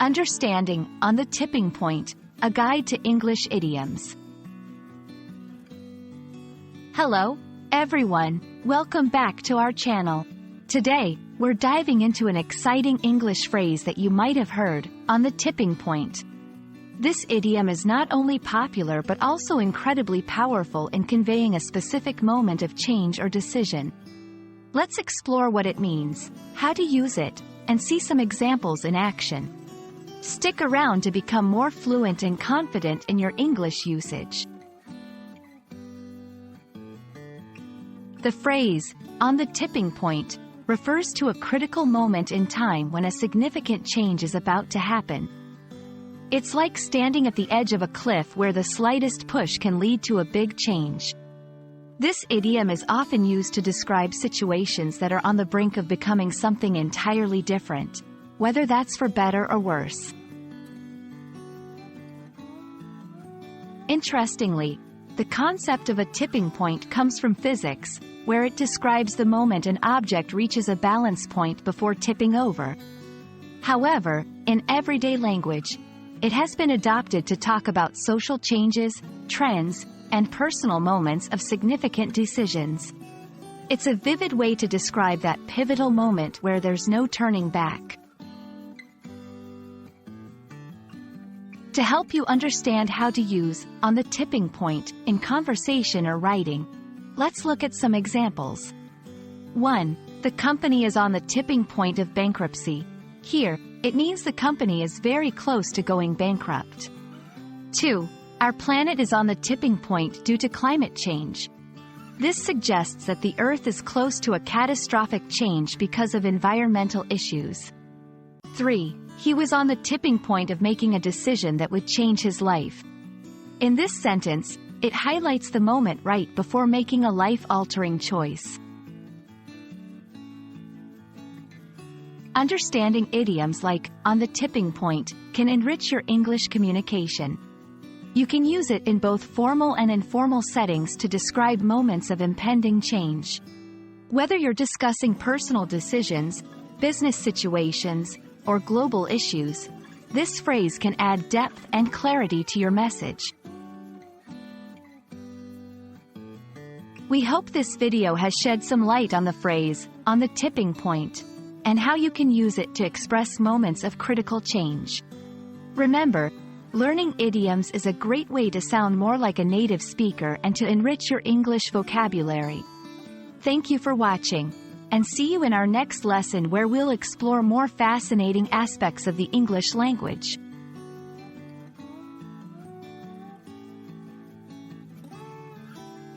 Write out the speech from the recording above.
Understanding, on the tipping point, a guide to English idioms. Hello, everyone, welcome back to our channel. Today, we're diving into an exciting English phrase that you might have heard, on the tipping point. This idiom is not only popular but also incredibly powerful in conveying a specific moment of change or decision. Let's explore what it means, how to use it, and see some examples in action. Stick around to become more fluent and confident in your English usage. The phrase, on the tipping point, refers to a critical moment in time when a significant change is about to happen. It's like standing at the edge of a cliff where the slightest push can lead to a big change. This idiom is often used to describe situations that are on the brink of becoming something entirely different, whether that's for better or worse. Interestingly, the concept of a tipping point comes from physics, where it describes the moment an object reaches a balance point before tipping over. However, in everyday language, it has been adopted to talk about social changes, trends, and personal moments of significant decisions. It's a vivid way to describe that pivotal moment where there's no turning back. To help you understand how to use on the tipping point in conversation or writing, let's look at some examples. 1. The company is on the tipping point of bankruptcy. Here, it means the company is very close to going bankrupt. 2. Our planet is on the tipping point due to climate change. This suggests that the Earth is close to a catastrophic change because of environmental issues. 3. He was on the tipping point of making a decision that would change his life. In this sentence, it highlights the moment right before making a life-altering choice. Understanding idioms like on the tipping point can enrich your English communication. You can use it in both formal and informal settings to describe moments of impending change. Whether you're discussing personal decisions, business situations, or global issues, this phrase can add depth and clarity to your message. We hope this video has shed some light on the phrase, on the tipping point, and how you can use it to express moments of critical change. Remember, learning idioms is a great way to sound more like a native speaker and to enrich your English vocabulary. Thank you for watching, and see you in our next lesson where we'll explore more fascinating aspects of the English language.